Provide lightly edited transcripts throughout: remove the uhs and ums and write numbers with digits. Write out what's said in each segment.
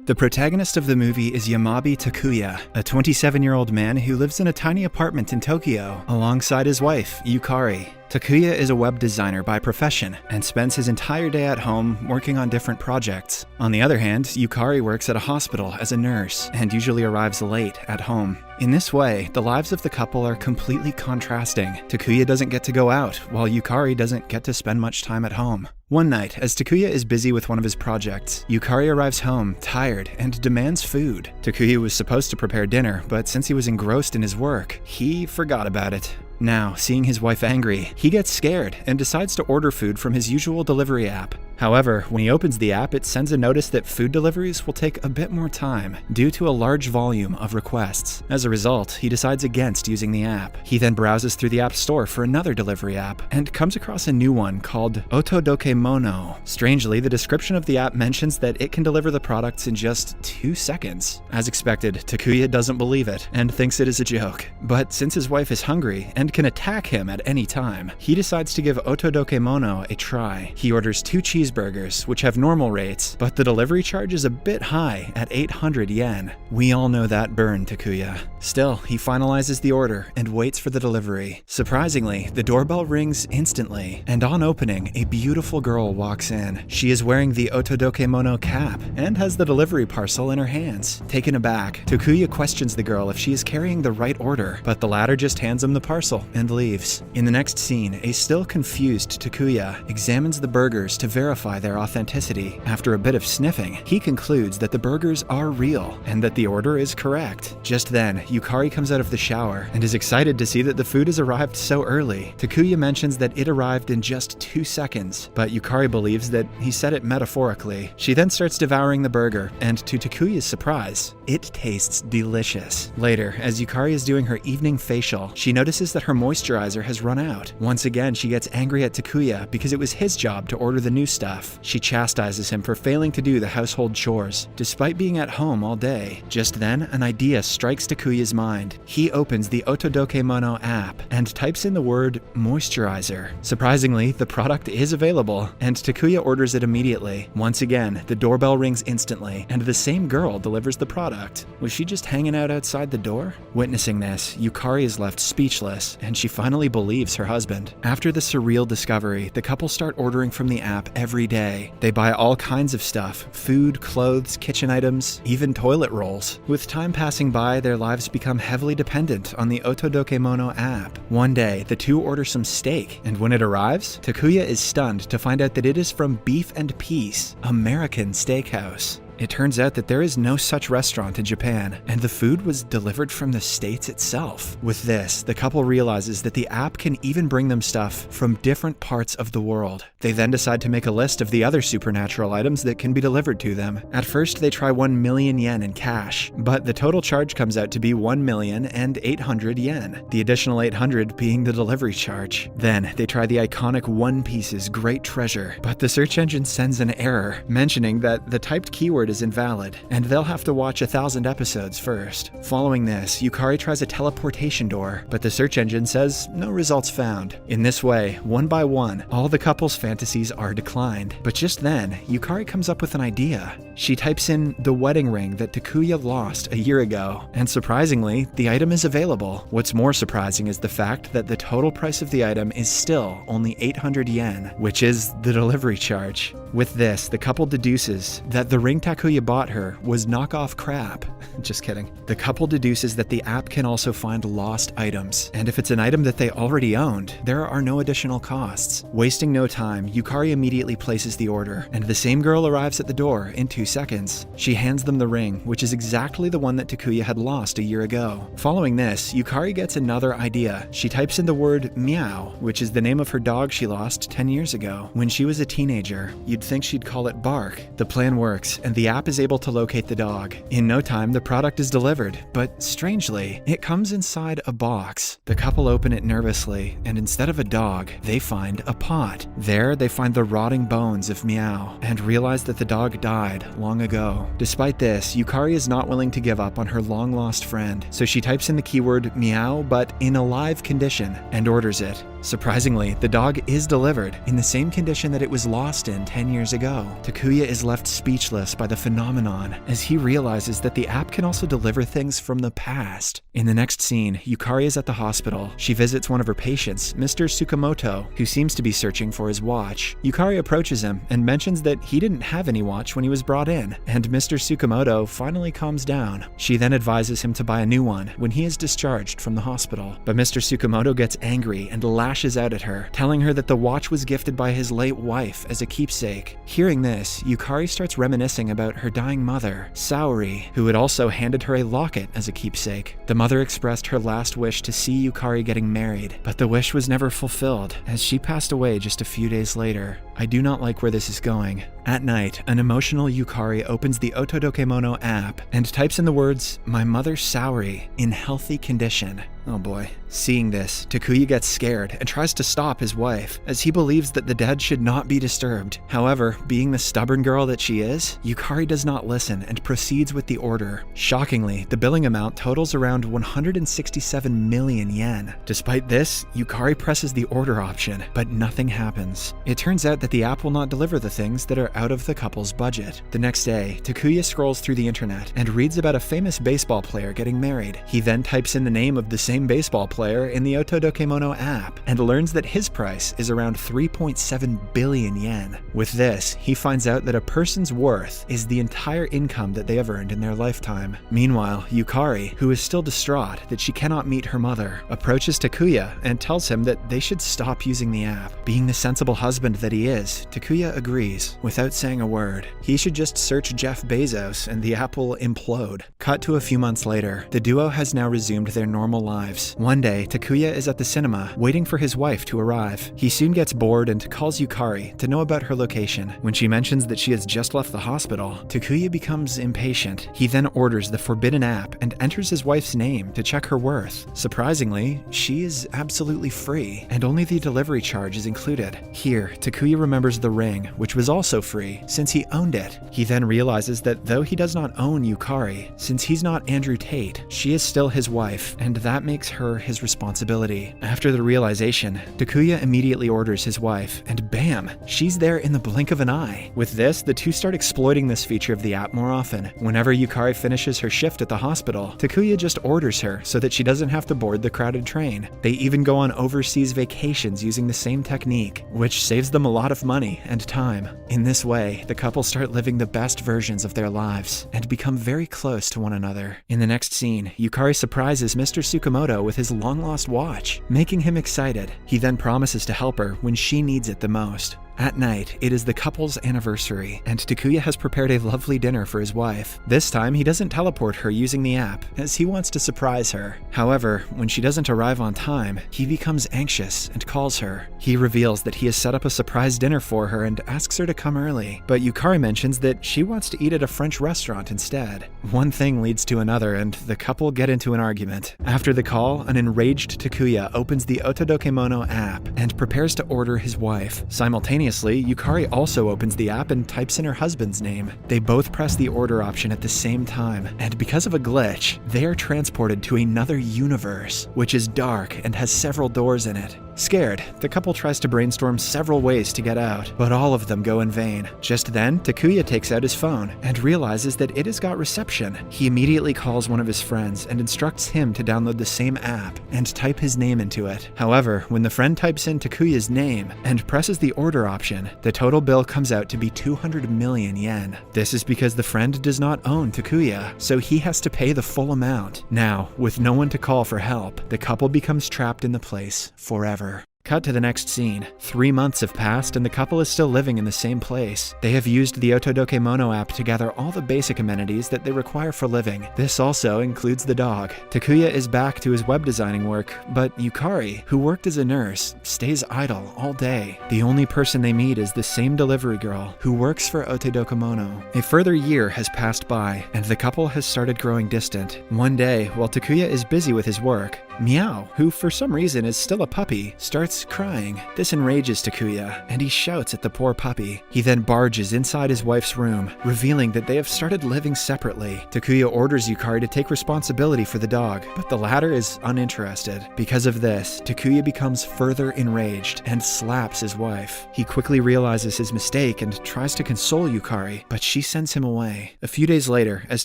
The protagonist of the movie is Yamabi Takuya, a 27-year-old man who lives in a tiny apartment in Tokyo alongside his wife, Yukari. Takuya is a web designer by profession and spends his entire day at home working on different projects. On the other hand, Yukari works at a hospital as a nurse and usually arrives late at home. In this way, the lives of the couple are completely contrasting. Takuya doesn't get to go out, while Yukari doesn't get to spend much time at home. One night, as Takuya is busy with one of his projects, Yukari arrives home, tired, and demands food. Takuya was supposed to prepare dinner, but since he was engrossed in his work, he forgot about it. Now, seeing his wife angry, he gets scared and decides to order food from his usual delivery app. However, when he opens the app, it sends a notice that food deliveries will take a bit more time due to a large volume of requests. As a result, he decides against using the app. He then browses through the app store for another delivery app and comes across a new one called Otodokemono. Strangely, the description of the app mentions that it can deliver the products in just 2 seconds. As expected, Takuya doesn't believe it and thinks it is a joke. But since his wife is hungry and can attack him at any time, he decides to give Otodokemono a try. He orders 2 cheeseburgers, which have normal rates, but the delivery charge is a bit high at 800 yen. We all know that burn, Takuya. Still, he finalizes the order and waits for the delivery. Surprisingly, the doorbell rings instantly, and on opening, a beautiful girl walks in. She is wearing the Otodokemono cap and has the delivery parcel in her hands. Taken aback, Takuya questions the girl if she is carrying the right order, but the latter just hands him the parcel and leaves. In the next scene, a still confused Takuya examines the burgers to verify their authenticity. After a bit of sniffing, he concludes that the burgers are real and that the order is correct. Just then, Yukari comes out of the shower and is excited to see that the food has arrived so early. Takuya mentions that it arrived in just 2 seconds, but Yukari believes that he said it metaphorically. She then starts devouring the burger, and to Takuya's surprise, it tastes delicious. Later, as Yukari is doing her evening facial, she notices that her moisturizer has run out. Once again, she gets angry at Takuya because it was his job to order the new stuff. She chastises him for failing to do the household chores, despite being at home all day. Just then, an idea strikes Takuya's mind. He opens the Otodokemono app and types in the word moisturizer. Surprisingly, the product is available, and Takuya orders it immediately. Once again, the doorbell rings instantly, and the same girl delivers the product. Was she just hanging out outside the door? Witnessing this, Yukari is left speechless, and she finally believes her husband. After the surreal discovery, the couple start ordering from the app every day. They buy all kinds of stuff: food, clothes, kitchen items, even toilet rolls. With time passing by, their lives become heavily dependent on the Otodokemono app. One day, the two order some steak, and when it arrives, Takuya is stunned to find out that it is from Beef and Peace, American Steakhouse. It turns out that there is no such restaurant in Japan, and the food was delivered from the States itself. With this, the couple realizes that the app can even bring them stuff from different parts of the world. They then decide to make a list of the other supernatural items that can be delivered to them. At first, they try 1 million yen in cash, but the total charge comes out to be 1,800,000 yen, the additional 800 being the delivery charge. Then, they try the iconic One Piece's Great Treasure, but the search engine sends an error, mentioning that the typed keyword is invalid, and they'll have to watch 1,000 episodes first. Following this, Yukari tries a teleportation door, but the search engine says no results found. In this way, one by one, all the couple's fantasies are declined. But just then, Yukari comes up with an idea. She types in the wedding ring that Takuya lost a year ago, and surprisingly, the item is available. What's more surprising is the fact that the total price of the item is still only 800 yen, which is the delivery charge. With this, the couple deduces that the ring Takuya bought her was knockoff crap. Just kidding. The couple deduces that the app can also find lost items, and if it's an item that they already owned, there are no additional costs. Wasting no time, Yukari immediately places the order, and the same girl arrives at the door in 2 seconds. She hands them the ring, which is exactly the one that Takuya had lost a year ago. Following this, Yukari gets another idea. She types in the word meow, which is the name of her dog she lost 10 years ago. When she was a teenager, you'd think she'd call it Bark. The plan works, and the app is able to locate the dog. In no time, the product is delivered, but strangely, it comes inside a box. The couple open it nervously, and instead of a dog, they find a pot. There, they find the rotting bones of Meow, and realize that the dog died long ago. Despite this, Yukari is not willing to give up on her long-lost friend, so she types in the keyword meow, but in a live condition, and orders it. Surprisingly, the dog is delivered in the same condition that it was lost in 10 years ago. Takuya is left speechless by the phenomenon as he realizes that the app can also deliver things from the past. In the next scene, Yukari is at the hospital. She visits one of her patients, Mr. Tsukamoto, who seems to be searching for his watch. Yukari approaches him and mentions that he didn't have any watch when he was brought in, and Mr. Tsukamoto finally calms down. She then advises him to buy a new one when he is discharged from the hospital. But Mr. Tsukamoto gets angry and lashes out at her, telling her that the watch was gifted by his late wife as a keepsake. Hearing this, Yukari starts reminiscing about her dying mother, Saori, who had also handed her a locket as a keepsake. The mother expressed her last wish to see Yukari getting married, but the wish was never fulfilled as she passed away just a few days later. I do not like where this is going. At night, an emotional Yukari opens the Otodokemono app and types in the words, "My mother Saori, in healthy condition." Oh boy. Seeing this, Takuya gets scared and tries to stop his wife, as he believes that the dead should not be disturbed. However, being the stubborn girl that she is, Yukari does not listen and proceeds with the order. Shockingly, the billing amount totals around 167 million yen. Despite this, Yukari presses the order option, but nothing happens. It turns out that the app will not deliver the things that are out of the couple's budget. The next day, Takuya scrolls through the internet and reads about a famous baseball player getting married. He then types in the name of the same baseball player in the Otodokemono app and learns that his price is around 3.7 billion yen. With this, he finds out that a person's worth is the entire income that they have earned in their lifetime. Meanwhile, Yukari, who is still distraught that she cannot meet her mother, approaches Takuya and tells him that they should stop using the app. Being the sensible husband that he is, Takuya agrees, without saying a word. He should just search Jeff Bezos and the app will implode. Cut to a few months later, the duo has now resumed their normal lives. One day, Takuya is at the cinema, waiting for his wife to arrive. He soon gets bored and calls Yukari to know about her location. When she mentions that she has just left the hospital, Takuya becomes impatient. He then orders the forbidden app and enters his wife's name to check her worth. Surprisingly, she is absolutely free, and only the delivery charge is included. Here, Takuya remembers the ring, which was also free, since he owned it. He then realizes that though he does not own Yukari, since he's not Andrew Tate, she is still his wife, and that makes her his responsibility. After the realization, Takuya immediately orders his wife, and bam, she's there in the blink of an eye. With this, the two start exploiting this feature of the app more often. Whenever Yukari finishes her shift at the hospital, Takuya just orders her so that she doesn't have to board the crowded train. They even go on overseas vacations using the same technique, which saves them a lot of money and time. In this way, the couple start living the best versions of their lives and become very close to one another. In the next scene, Yukari surprises Mr. Tsukamoto with his long-lost watch, making him excited. He then promises to help her when she needs it the most. At night, it is the couple's anniversary, and Takuya has prepared a lovely dinner for his wife. This time, he doesn't teleport her using the app, as he wants to surprise her. However, when she doesn't arrive on time, he becomes anxious and calls her. He reveals that he has set up a surprise dinner for her and asks her to come early, but Yukari mentions that she wants to eat at a French restaurant instead. One thing leads to another, and the couple get into an argument. After the call, an enraged Takuya opens the Otodokemono app and prepares to order his wife. Simultaneously, Yukari also opens the app and types in her husband's name. They both press the order option at the same time, and because of a glitch, they are transported to another universe, which is dark and has several doors in it. Scared, the couple tries to brainstorm several ways to get out, but all of them go in vain. Just then, Takuya takes out his phone and realizes that it has got reception. He immediately calls one of his friends and instructs him to download the same app and type his name into it. However, when the friend types in Takuya's name and presses the order option, the total bill comes out to be 200 million yen. This is because the friend does not own Takuya, so he has to pay the full amount. Now, with no one to call for help, the couple becomes trapped in the place forever. Cut to the next scene. 3 months have passed and the couple is still living in the same place. They have used the Otodokemono app to gather all the basic amenities that they require for living. This also includes the dog. Takuya is back to his web designing work, but Yukari, who worked as a nurse, stays idle all day. The only person they meet is the same delivery girl who works for Otodokemono. A further year has passed by and the couple has started growing distant. One day, while Takuya is busy with his work, Meow, who for some reason is still a puppy, starts starts crying. This enrages Takuya, and he shouts at the poor puppy. He then barges inside his wife's room, revealing that they have started living separately. Takuya orders Yukari to take responsibility for the dog, but the latter is uninterested. Because of this, Takuya becomes further enraged and slaps his wife. He quickly realizes his mistake and tries to console Yukari, but she sends him away. A few days later, as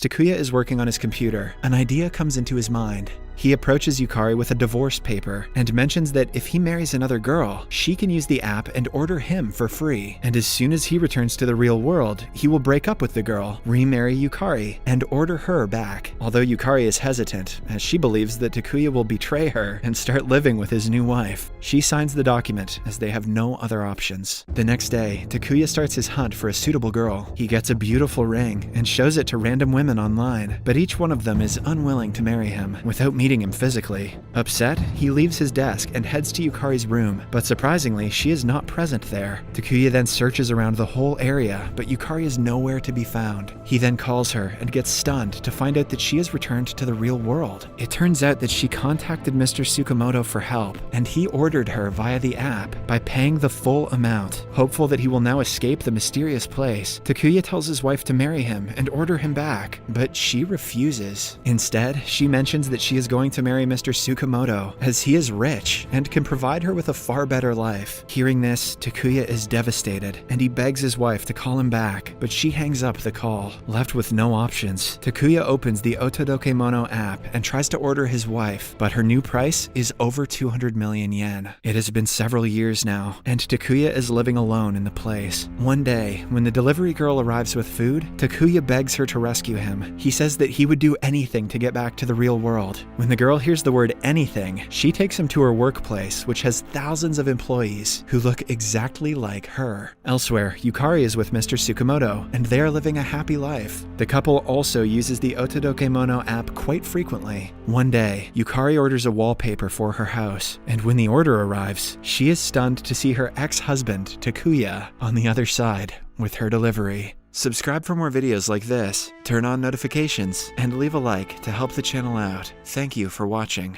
Takuya is working on his computer, an idea comes into his mind. He approaches Yukari with a divorce paper and mentions that if he marries another girl, she can use the app and order him for free. And as soon as he returns to the real world, he will break up with the girl, remarry Yukari, and order her back. Although Yukari is hesitant, as she believes that Takuya will betray her and start living with his new wife. She signs the document as they have no other options. The next day, Takuya starts his hunt for a suitable girl. He gets a beautiful ring and shows it to random women online, but each one of them is unwilling to marry him without meeting him physically. Upset, he leaves his desk and heads to Yukari's room, but surprisingly, she is not present there. Takuya then searches around the whole area, but Yukari is nowhere to be found. He then calls her and gets stunned to find out that she has returned to the real world. It turns out that she contacted Mr. Tsukamoto for help, and he ordered her via the app by paying the full amount. Hopeful that he will now escape the mysterious place, Takuya tells his wife to marry him and order him back, but she refuses. Instead, she mentions that she is going to marry Mr. Tsukamoto, as he is rich and can provide her with a far better life. Hearing this, Takuya is devastated, and he begs his wife to call him back, but she hangs up the call. Left with no options, Takuya opens the Otodokemono app and tries to order his wife, but her new price is over 200 million yen. It has been several years now, and Takuya is living alone in the place. One day, when the delivery girl arrives with food, Takuya begs her to rescue him. He says that he would do anything to get back to the real world. When the girl hears the word anything, she takes him to her workplace, which has thousands of employees who look exactly like her. Elsewhere, Yukari is with Mr. Tsukamoto, and they are living a happy life. The couple also uses the Otodokemono app quite frequently. One day, Yukari orders a wallpaper for her house, and when the order arrives, she is stunned to see her ex-husband, Takuya, on the other side with her delivery. Subscribe for more videos like this, turn on notifications, and leave a like to help the channel out. Thank you for watching.